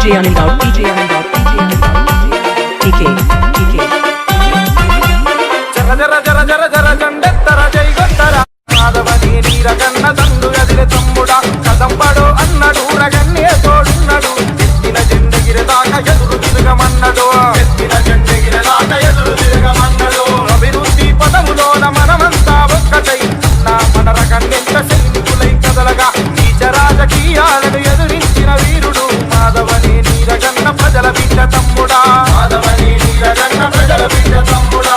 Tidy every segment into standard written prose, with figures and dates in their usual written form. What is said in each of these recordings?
DJ Anil Daud, DJ Anil Daud, DJ Anil Daud, TK, TK. Jara jara jara jara jara jandettara jai gottara madavani neeraganna dandu gadile tammuda kadambado annadu raganne todunnadu ettina jendegire daaka eduru tirugamannadu ettina jendegire daaka eduru tirugamannadu abhiruddhi padamulona manamanta okkatai na manaragannenta sainikulai kadalaga neecha rajakiyaలను ఎదురించిన వీరుడు మాధవని నీరగన్న ప్రజల బిడ్డ తమ్ముడా మాధవని నీరగన్న ప్రజల బిడ్డ తమ్ముడా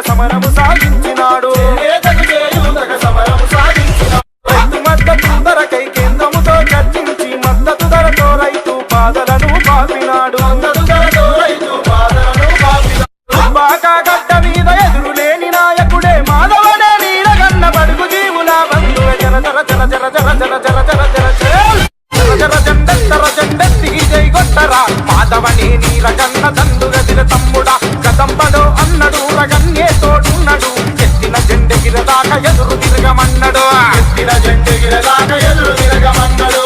సమరము సాగించినాడు రైతు మద్దతు ధరకై కేంద్రముతో చర్చించి మద్దతు ధరతో రైతు బాధలను పాపినాడు బాగా గడ్డ మీద ఎదురులేని నాయకుడే మాధవనే నీరగన్న బడుగు జీవుల బంధువ జర జర జర జర జర జర జర జర జర జర జండెత్తర జండెత్తికి జై గొట్టరా మాధవనే నీరగన్న దండుగదిల తమ్ముడా కదంబడో అన్నడు రగన్నే తోడున్నడు ఎత్తిన జెండెగిరదాకా ఎదురు తిరగమన్నడు ఎత్తిన జెండెగిరదాకా ఎదురు తిరగమన్నడు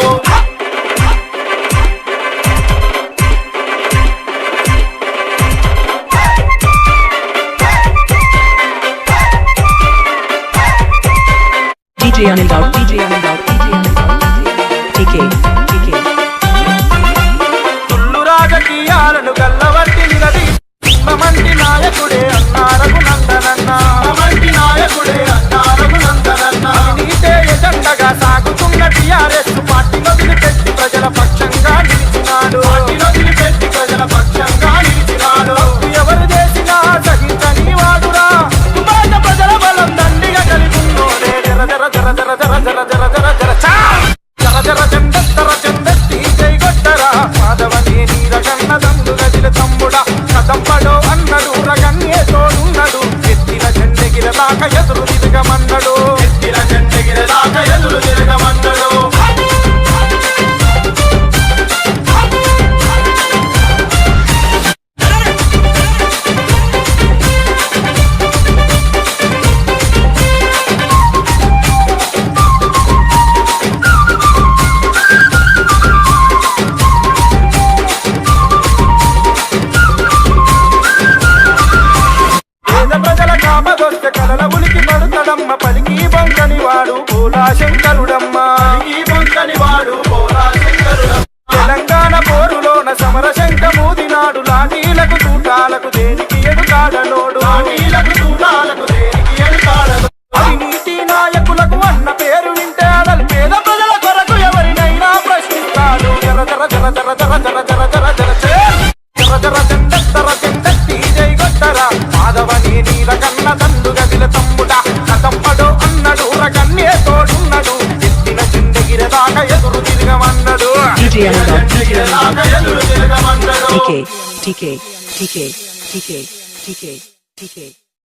DJ Anil Daud, DJ Anil Daud, DJ Anil Daud, TK, TK. తుల్లు రాజకీయాలను గల్లవట్టి నిలది మంటి నాయకుడే అన్నారకు నందనన్న మంటి నాయకుడే అన్నారకు నందనన్న నీతే ఎజెండగా సాగుతున్న టిఆర్ఎస్ పార్టీ వదిలిపెట్టి ప్రజల పక్షంగా నిలిచినాడు పార్టీ వదిలిపెట్టి ప్రజల పక్షంగా నిలిచినాడు ఎవరు చేసినా సహించని వాడురా మాట ప్రజల బలం దండిగా కలిగున్నోడే జర జర జర జర జర జర జర జర జర జర జర జండెత్తర జండెత్తి జై గొట్టరా మాధవని నీరగన్న దండు గదిల తమ్ముడా కదంబడో అన్నడు రగన్నే తోడున్నడు ఎత్తిన జెండెగిరదాక ఎదురు తిరగమన్నడు ఎత్తిన జెండెగిరదాక ఎదురు తిరగమన్నడు కలల ఉలికి పడుతడమ్మ పలికి బొంకని వాడు పోలా శంకరుడమ్మ తెలంగాణ పోరులోన సమర శంఖ మూదినాడు లాఠీలకు తూటాలకు దేనికి ఎడుకాడనోడు అవినీతి నాయకులకు అన్న పేరు వింటే అడలు పేద ప్రజల కొరకు ఎవరినైనా ప్రశ్నిస్తాడు జర జర జర జర జర జర జర జర జర జర జర జెండెత్తర జెండెత్తి జై గొట్టరా మాధవని నీరగన్న దండు గదిల తమ్ముడా కదంబడో అన్నడు రగన్నే తోడున్నడు ఎత్తిన జెండెగిరదాకా ఎదురు తిరగమన్నడు DJ Anil Daud, DJ Anil Daud, ఎదురు తిరగమన్నడు TK, TK, TK, TK, TK, TK.